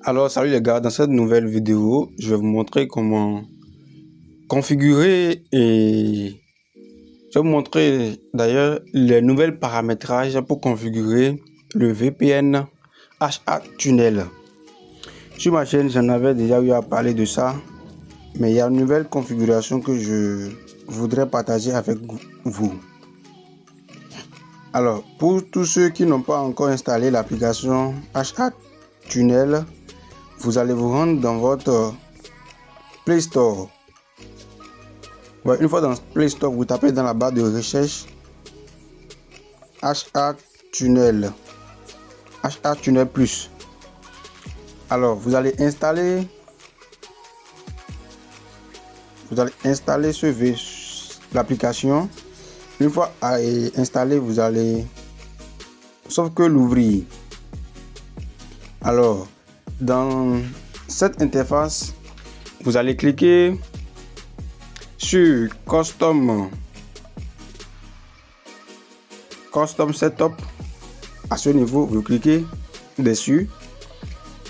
Alors salut les gars, dans cette nouvelle vidéo, je vais vous montrer comment configurer et je vais vous montrer d'ailleurs les nouvelles paramétrages pour configurer le VPN HA-Tunnel. Sur ma chaîne, j'en avais déjà eu à parler de ça, mais il y a une nouvelle configuration que je voudrais partager avec vous. Alors, pour tous ceux qui n'ont pas encore installé l'application HA-Tunnel, vous allez vous rendre dans votre Play Store. Une fois dans Play Store, vous tapez dans la barre de recherche HA-Tunnel Plus. Alors, vous allez installer l'application. Une fois installé, vous allez sauf que l'ouvrir. Alors, dans cette interface, vous allez cliquer sur Custom Setup. À ce niveau, vous cliquez dessus.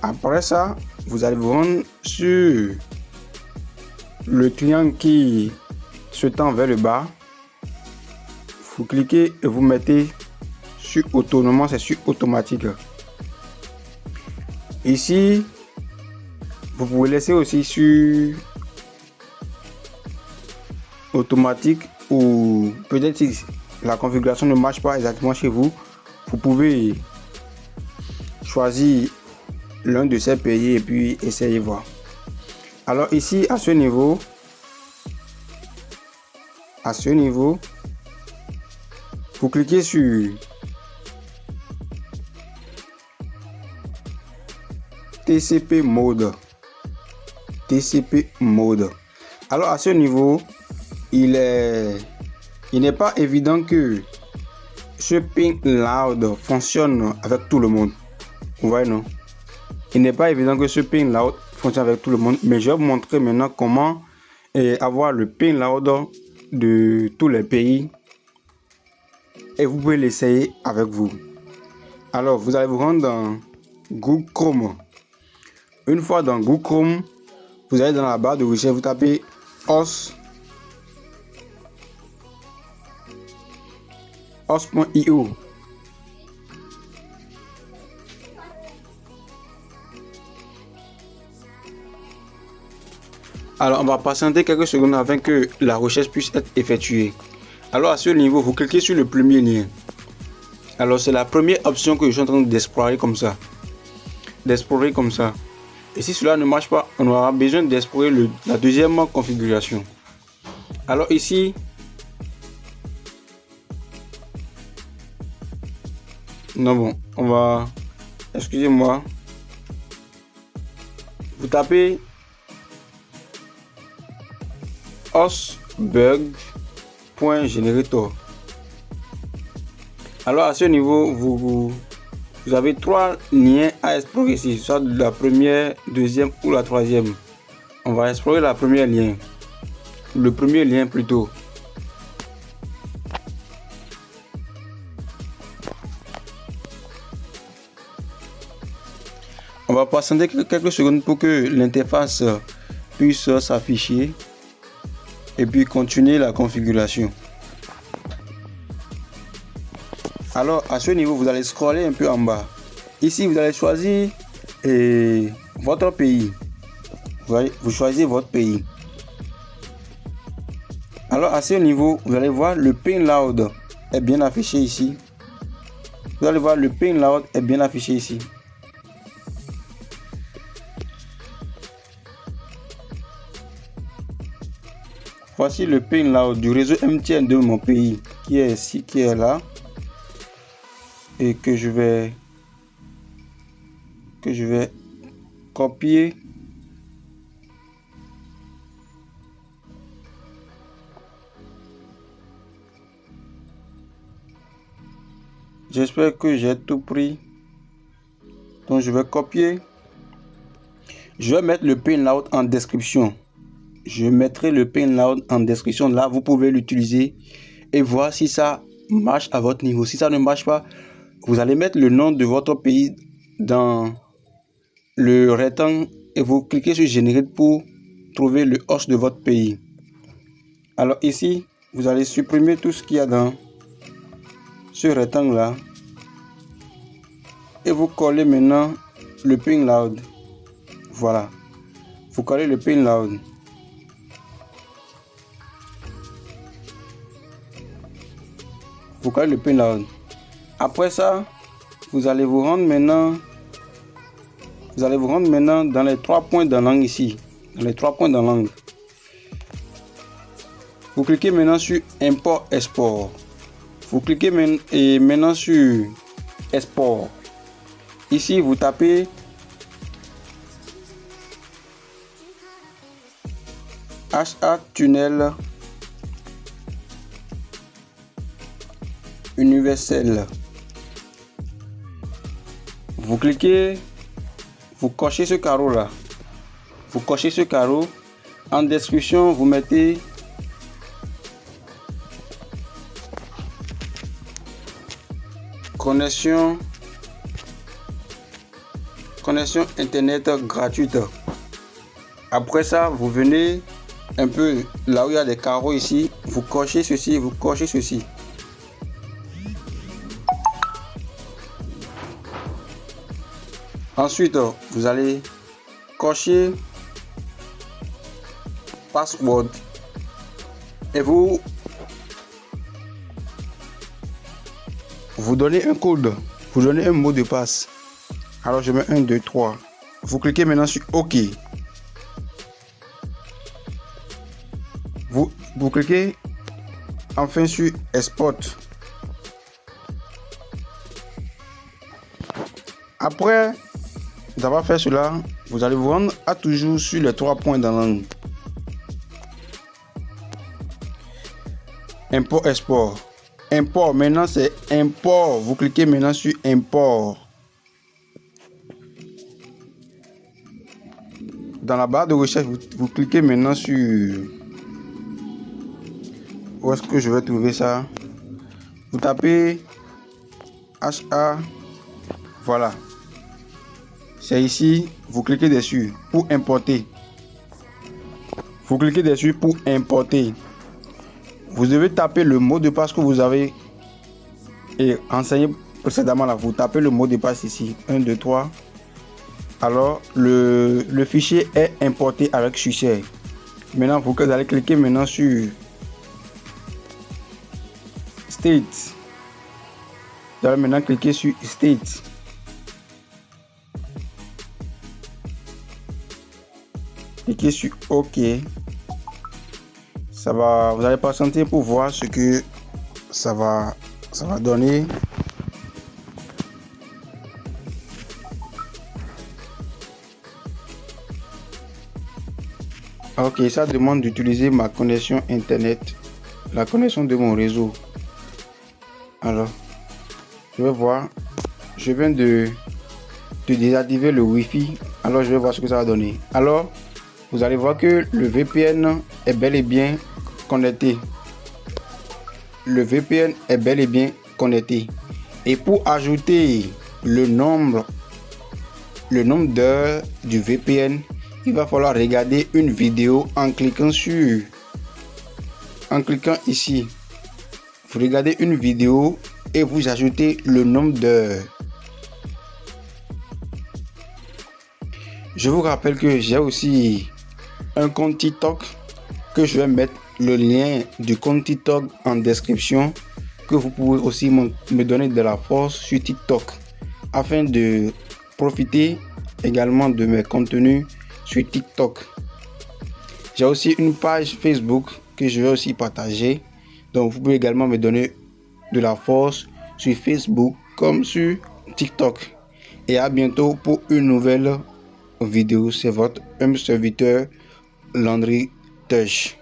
Après ça, vous allez vous rendre sur le triangle qui se tend vers le bas. Vous cliquez et vous mettez sur auto. Normalement, c'est sur automatique. Ici, vous pouvez laisser aussi sur automatique, ou peut-être si la configuration ne marche pas exactement chez vous, vous pouvez choisir l'un de ces pays et puis essayer voir. Alors ici, à ce niveau, vous cliquez sur TCP mode. Alors à ce niveau, il n'est pas évident que ce ping loud fonctionne avec tout le monde. Vous voyez, non? Il n'est pas évident que ce ping loud fonctionne avec tout le monde, mais je vais vous montrer maintenant comment avoir le ping loud de tous les pays et vous pouvez l'essayer avec vous. Alors vous allez vous rendre dans Google Chrome. Une fois dans Google Chrome, vous allez dans la barre de recherche, vous tapez host.io. Alors on va patienter quelques secondes afin que la recherche puisse être effectuée. Alors à ce niveau, vous cliquez sur le premier lien. Alors c'est la première option que je suis en train d'explorer comme ça. Et si cela ne marche pas, on aura besoin d'explorer la deuxième configuration. Alors ici, excusez-moi, vous tapez hostbug.generator. Alors à ce niveau, vous avez trois liens à explorer ici, soit la première, deuxième ou la troisième. On va explorer le premier lien plutôt. On va patienter quelques secondes pour que l'interface puisse s'afficher et puis continuer la configuration. Alors à ce niveau, vous allez scroller un peu en bas. Ici, vous allez choisir votre pays. Vous choisissez votre pays. Alors à ce niveau, vous allez voir le ping loud est bien affiché ici. Voici le ping loud du réseau MTN de mon pays qui est ici, qui est là, et que je vais copier. J'espère que j'ai tout pris. Donc je vais copier. Je vais mettre le ping loud en description. Je mettrai le ping loud en description. Là, vous pouvez l'utiliser et voir si ça marche à votre niveau. Si ça ne marche pas, vous allez mettre le nom de votre pays dans le rectangle et vous cliquez sur Generate pour trouver le host de votre pays. Alors ici, vous allez supprimer tout ce qu'il y a dans ce rectangle là et vous collez maintenant le ping loud. Voilà, vous collez le ping loud. Vous collez le ping loud. Après ça, vous allez vous rendre maintenant dans les 3 points de langue ici. Dans les 3 points de langue. Vous cliquez maintenant sur Import Export. Vous cliquez maintenant sur Export. Ici, vous tapez HA Tunnel Universel. Vous cliquez, vous cochez ce carreau là. Vous cochez ce carreau. En description, vous mettez connexion internet gratuite. Après ça, vous venez un peu là où il y a des carreaux ici, vous cochez ceci, vous cochez ceci. Ensuite, vous allez cocher password et vous donnez un code, vous donnez un mot de passe. Alors je mets 1, 2, 3. Vous cliquez maintenant sur OK. Vous cliquez enfin sur Export. Après d'avoir fait cela, vous allez vous rendre à toujours sur les 3 points dans l'angle. Import, export. Import, maintenant c'est import. Vous cliquez maintenant sur import. Dans la barre de recherche, vous cliquez maintenant sur... Où est-ce que je vais trouver ça? Vous tapez HA. Voilà. C'est ici. Vous cliquez dessus pour importer. Vous cliquez dessus pour importer. Vous devez taper le mot de passe que vous avez enseigné précédemment là. Vous tapez le mot de passe ici. 1, 2, 3. Alors le fichier est importé avec succès. Maintenant vous allez cliquer maintenant sur State. Vous allez maintenant cliquer sur State. Cliquez sur OK. Ça va, vous allez patienter pour voir ce que ça va donner. Ok, ça demande d'utiliser ma connexion internet, la connexion de mon réseau. Alors, je vais voir. Je viens de désactiver le Wi-Fi. Alors, je vais voir ce que ça va donner. Alors, vous allez voir que le VPN est bel et bien connecté. Le VPN est bel et bien connecté. Et pour ajouter le nombre d'heures du VPN, il va falloir regarder une vidéo en cliquant ici. Vous regardez une vidéo et vous ajoutez le nombre d'heures. Je vous rappelle que j'ai aussi un compte TikTok que je vais mettre le lien du compte TikTok en description, que vous pouvez aussi me donner de la force sur TikTok afin de profiter également de mes contenus sur TikTok. J'ai aussi une page Facebook que je vais aussi partager, donc vous pouvez également me donner de la force sur Facebook comme sur TikTok. Et à bientôt pour une nouvelle vidéo. C'est votre serviteur Landry Touch.